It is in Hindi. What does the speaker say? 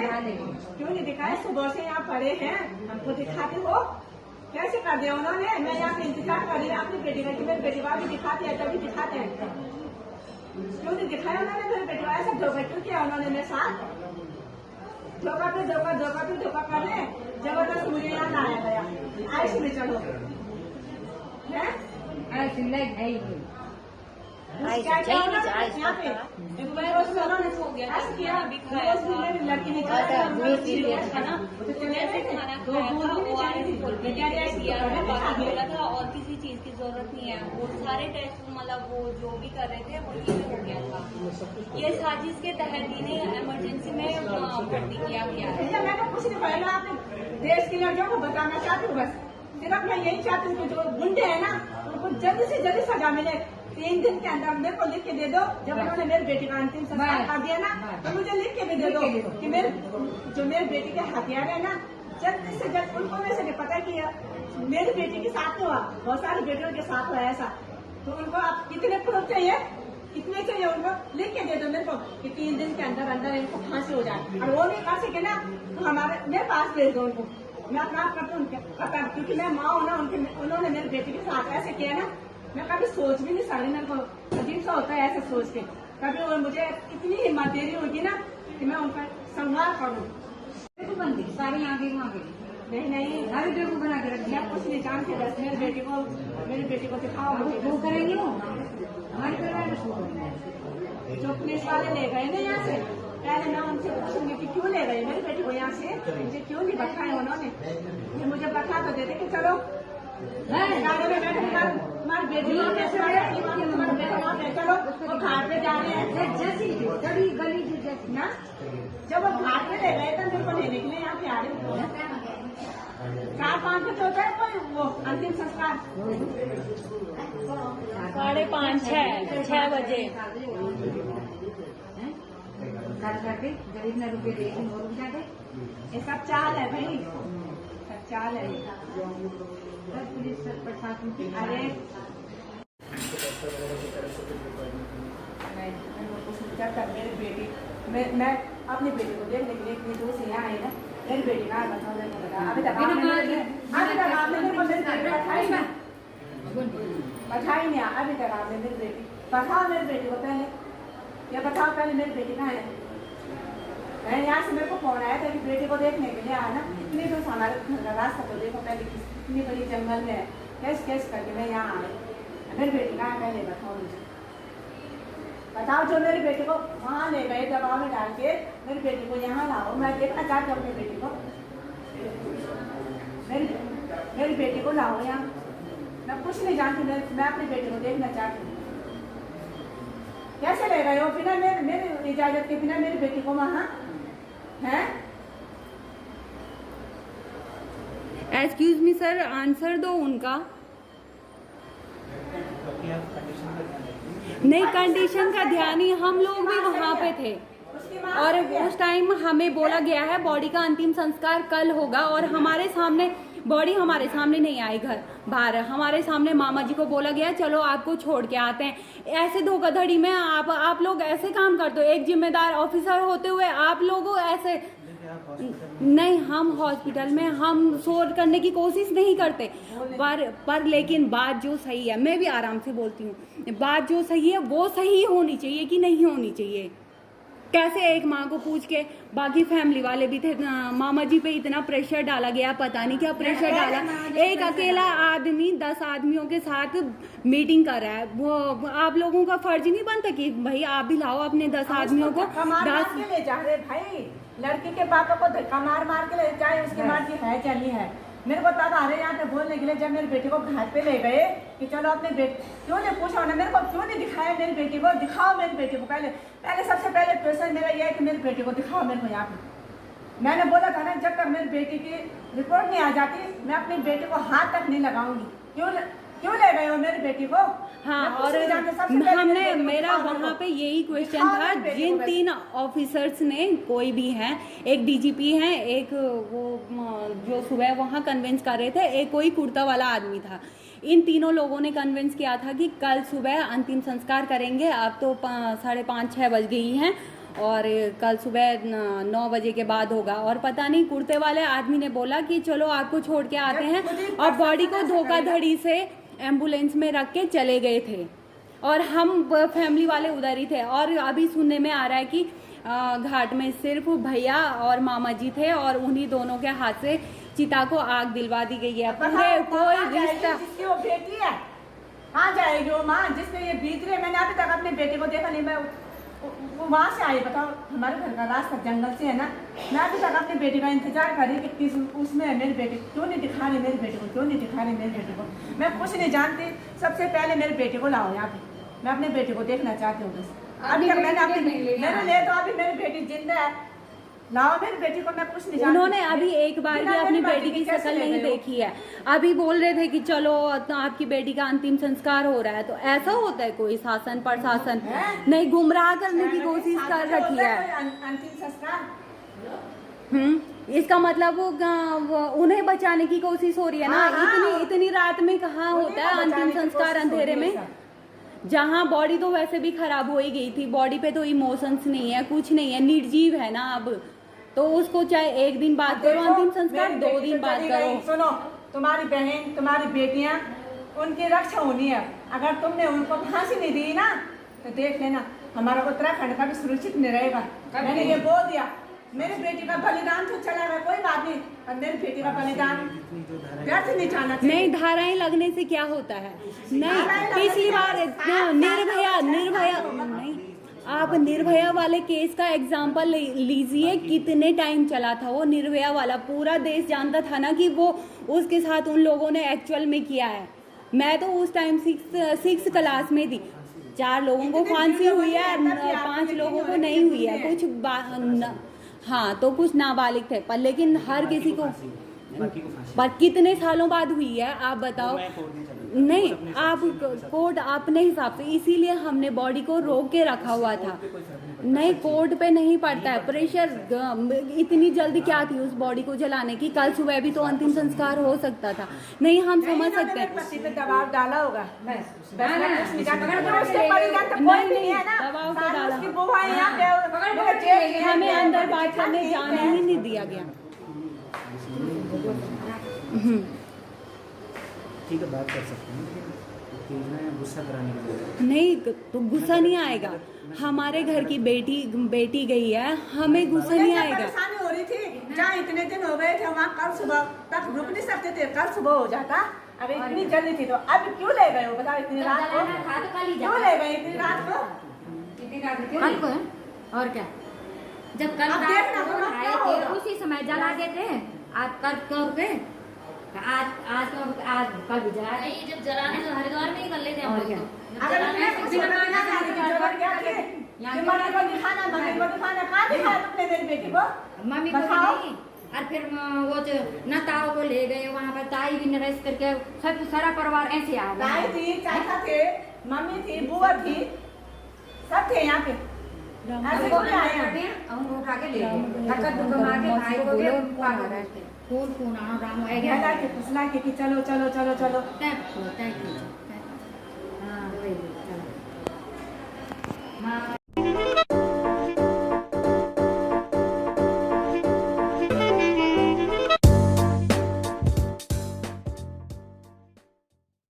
क्यों नहीं दिखाए? सुबह से यहाँ पड़े हैं, हमको दिखाते हो कैसे कर दिया उन्होंने? मैं यहाँ पे इंतजार कर रही हूँ अपनी बेटी का कि मेरी बेटी को भी दिखाते हैं, तभी दिखाते हैं। क्यों नहीं दिखाया उन्होंने मेरे बेटी को? ऐसा धोखा क्यों किया उन्होंने मेरे साथ? धोखा पे धोखा, धोखा पे धोखा कर रहे हैं। जबरदस्त मुझे यहाँ लाया गया, ऐसे में चलो है क्या क्या यहाँ पे लड़की ने बोला था और किसी चीज की जरूरत नहीं है। वो सारे टेस्ट मतलब वो जो भी कर रहे थे वो ये हो गया था। ये साजिश के तहत इन्हें इमरजेंसी में भर्ती किया गया है। मैंने कुछ नहीं पहले आपने देश की लड़कियों को बताना चाहती हूँ, बस सिर्फ मैं यही चाहती हूँ कि जो गुंडे हैं ना उनको जल्दी से जल्दी सजा मिले। 3 दिन के अंदर मेरे को लिख के दे दो, जब उन्होंने मेरी बेटी का अंतिम संस्कार कर दिया ना तो मुझे लिख के भी दे दो कि मेरे जो मेरी बेटी के हथियार है ना जल्दी से जल्द उनको वैसे नहीं पता कि मेरी बेटी के साथ हुआ, बहुत सारी बेटियों के साथ हुआ ऐसा। तो उनको आप कितने प्रूफ चाहिए, कितने चाहिए उनको लिख के दे दो मेरे को कि 3 दिन के अंदर अंदर इनको फांसी हो जाए। और वो नहीं कर सके ना तो हमारे मेरे पास भेज दो उनको, मैं अपना आप करती हूँ क्योंकि मैं माँ हूँ ना उनके। उन्होंने मेरी बेटी के साथ ऐसे किया ना, मैं कभी सोच भी नहीं सकती। मेरे को अजीब सा होता है ऐसे सोच के। कभी वो मुझे इतनी हिम्मत दे रही होगी ना कि मैं उनका संहार करूँ। सारी आगे वहाँ पे नहीं नहीं सारी बेवकूफ बना के रखी। मैं कुछ नहीं जानती, बस मेरी बेटी को दिखाओ मुझे। वो करेंगे वो हमारे परिवार में शो करेंगे। जो पुलिस वाले ले गए ना यहाँ से, पहले मैं उनसे पूछूंगी कि क्यों ले गए मेरी बेटी को यहाँ से, मुझे क्यों नहीं बैठाए उन्होंने। ये मुझे बैठा तो देते कि चलो गाड़ी में बैठे तुम्हारी बेटी को कैसे तुम्हारे बेटा वहाँ पे चलो वो घाट पे जा रहे हैं जैसी गली गली जैसी ना। जब वो घाट पे ले गए तो मेरे को लेने के लिए यहाँ पे आ रहे 4-5 बजे होता है कोई वो अंतिम संस्कार 5:30 6 बजे। करके जब इतना रुपये देखें वो रुक जाते। ये सब चाल है भाई, सब चाल है। पुलिस प्रशासन की अरे जब तक मेरी बेटी मैं अपनी बेटी को देखने के लिए इतनी दूर से यहाँ आई ना, मेरी बेटी का बताओ अभी तक आपने मेरे को मेरी बेटी बैठाई नहीं। अभी तक आपने मेरी बेटी बताओ मेरी बेटी को पहले, या बताओ पहले मेरी बेटी कहाँ है। मैं यहाँ से मेरे को फोन आया था कि बेटी को देखने के लिए आया ना, इतनी दूर से हमारे घर का रास्ता तो देखो पहले कितनी बड़ी जंगल में है, कैसे करके मैं यहाँ आ गई। मेरी बेटी कहाँ है पहले बताओ मुझे, बताओ। जो मेरी बेटी को वहाँ ले गए दबाव में डाल के मेरी बेटी को यहाँ लाओ, मैं देखना चाहती हूँ अपनी बेटी को। मेरी बेटी को लाओ यहाँ, मैं कुछ नहीं जानती, मैं अपनी बेटी को देखना चाहती हूँ। कैसे ले गए हो बिना मेरी इजाजत के, बिना मेरी बेटी को वहाँ है? एक्सक्यूज मी सर, आंसर दो उनका। नहीं, कंडीशन का ध्यान ही, हम लोग भी वहाँ पे थे और उस टाइम हमें बोला गया है बॉडी का अंतिम संस्कार कल होगा और हमारे सामने बॉडी हमारे सामने नहीं आई, घर बाहर हमारे सामने मामा जी को बोला गया चलो आपको छोड़ के आते हैं। ऐसे धोखाधड़ी में आप लोग ऐसे काम करते हो, एक जिम्मेदार ऑफिसर होते हुए आप लोग ऐसे नहीं। हम हॉस्पिटल में हम शोर करने की कोशिश नहीं करते, पर लेकिन बात जो सही है, मैं भी आराम से बोलती हूँ, बात जो सही है वो सही होनी चाहिए कि नहीं होनी चाहिए। कैसे एक माँ को पूछ के, बाकी फैमिली वाले भी थे, मामा जी पे इतना प्रेशर डाला गया, पता नहीं क्या प्रेशर डाला। एक अकेला आदमी 10 आदमियों के साथ मीटिंग कर रहा है, वो आप लोगों का फर्ज नहीं बनता कि भाई आप भी लाओ अपने 10 आदमियों को। 10 ले जा रहे भाई, लड़की के पापा को धक्का मार के ले जाए, उसके मार की है चली है। मेरे को तब आ रहे यहाँ पे बोलने के लिए जब मेरी बेटी को घाट पे ले गए कि चलो अपनी बेटी, क्यों नहीं पूछा उन्होंने मेरे को, क्यों नहीं दिखाया मेरी बेटी को? दिखाओ मेरी बेटी को पहले सबसे पहले क्वेश्चन मेरा ये है कि मेरी बेटी को दिखाओ मेरे को यहाँ पे। मैंने बोला था ना जब तक मेरी बेटी की रिपोर्ट नहीं आ जाती मैं अपनी बेटी को हाथ तक नहीं लगाऊंगी। क्यों ले गए हो मेरी बेटी को? हाँ, और हमने मेरा वहाँ पे यही क्वेश्चन था, जिन 3 ऑफिसर्स ने कोई भी हैं, एक डीजीपी हैं, एक वो जो सुबह वहाँ कन्विंस कर रहे थे, एक कोई कुर्ता वाला आदमी था, इन तीनों लोगों ने कन्विंस किया था कि कल सुबह अंतिम संस्कार करेंगे। अब तो 5:30-6 बज गई हैं और कल सुबह 9 बजे के बाद होगा। और पता नहीं कुर्ते वाले आदमी ने बोला कि चलो आपको छोड़ के आते हैं, और बॉडी को धोखाधड़ी से एम्बुलेंस में रख के चले गए थे, और हम फैमिली वाले उधर ही थे। और अभी सुनने में आ रहा है कि घाट में सिर्फ भैया और मामा जी थे, और उन्हीं दोनों के हाथ से चिता को आग दिलवा दी गई है। पूरे कोई रिश्ता जिसकी वो बेटी है, हाँ जाएगी वो माँ जिसने ये बीत रही। मैंने अभी तक अपने बेटे को देखा नहीं। मैं वो वहाँ से आई, बताओ हमारे घर का रास्ता जंगल से है ना। मैं अभी तक अपने बेटे का इंतजार कर रही कि किस उसमें है मेरे बेटे, क्यों नहीं दिखा रहे मेरे बेटे को, क्यों नहीं दिखा रहे मेरे बेटे को। मैं कुछ नहीं जानती, सबसे पहले मेरे बेटे को लाओ यहाँ पे, मैं अपने बेटे को देखना चाहती हूँ बस। अभी तक मैंने ले तो अभी मेरी बेटी जिंदा है, लाओ मेरी बेटी को, मैं कुछ नहीं जानती। उन्होंने अभी एक बार भी अपनी बेटी की शक्ल नहीं देखी है। अभी बोल रहे थे कि चलो आपकी बेटी का अंतिम संस्कार हो रहा है, तो ऐसा होता है? कोई शासन प्रशासन नहीं गुमराह करने की कोशिश कर रखी है। अंतिम संस्कार, इसका मतलब वो उन्हें बचाने की कोशिश हो रही है ना। इतनी रात में कहाँ होता है अंतिम संस्कार अंधेरे में, जहाँ बॉडी तो वैसे भी खराब हो ही गई थी। बॉडी पे तो इमोशंस नहीं है, कुछ नहीं है, निर्जीव है ना। अब तो उसको चाहे एक दिन बाद करो अंतिम संस्कार, 2 दिन बाद करो। सुनो, तुम्हारी बहन तुम्हारी बेटियां उनकी रक्षा होनी है। अगर तुमने उनको फांसी नहीं दी ना तो देख लेना हमारा उत्तराखंड का भी सुरक्षित नहीं रहेगा। मैंने ये बोल दिया, मेरी बेटी का बलिदान तो चला गया, कोई बात नहीं, और मेरी बेटी का बलिदान व्यर्थ नहीं जाना चाहिए। नहीं, धाराएं लगने से क्या होता है? नहीं, पिछली बार निर्भया नहीं, आप निर्भया वाले केस का एग्जाम्पल लीजिए, कितने टाइम चला था वो निर्भया वाला। पूरा देश जानता था ना कि वो उसके साथ उन लोगों ने एक्चुअल में किया है। मैं तो उस टाइम 6 क्लास में थी। 4 लोगों को फांसी हुई है, 5 लोगों को नहीं हुई है। हाँ, तो कुछ नाबालिग थे, पर लेकिन हर किसी को, पर कितने सालों बाद हुई है आप बताओ? नहीं, आप कोर्ट अपने हिसाब से, इसीलिए हमने बॉडी को रोक के रखा हुआ था। नहीं, कोर्ट पे नहीं पड़ता है प्रेशर। इतनी जल्दी क्या थी उस बॉडी को जलाने की? कल सुबह भी तो अंतिम संस्कार हो सकता था। नहीं, हम समझ सकते हैं दबाव डाला होगा, नहीं, दबाव तो डाला, हमें अंदर बात करने जाने ही नहीं दिया गया। ठीक है, बात कर सकते हैं, गुस्सा कराने के लिए नहीं, तो गुस्सा नहीं आएगा। हमारे घर की बेटी गई है, हमें गुस्सा नहीं आएगा। परेशानी हो रही थी, जहाँ इतने दिन हो गए थे वहाँ कल सुबह तक रुक नहीं सकते थे, कल सुबह हो जाता। अब इतनी जल्दी थी तो अब क्यों ले गए हो बताओ? इतनी रात को क्यों ले गए? इतनी रात को, कल को है और क्या? जब कल आए थे उसी समय जला देते। आज कल क्यों रुके? आज कल भी जला रहे। जब जलाने तो हरिद्वार में ही कर लेते हैं हम लोग तो। अगर हमने कुछ बनाना जाने की जरूरत क्या थी? मम्मी को दिखाना, मम्मी को दिखाना, कहाँ दिखाया तुमने मेरी बेटी को? मम्मी को नहीं, और फिर वो जो न ताऊ को ले गए वहाँ पर, ताई भी नरेश करके सब सारा परिवार ऐसे आ गया। ताई थी, चाचा थे, मम्मी थी, बुआ थी, सब थे यहाँ पे। ऐसे को क्या आए? हम उठा के ले गए, धक्का धुक्का मार के भाई को भी पागल है। फोन आना राम आ गया के फुसला के कि चलो चलो चलो चलो। हाँ वही चलो।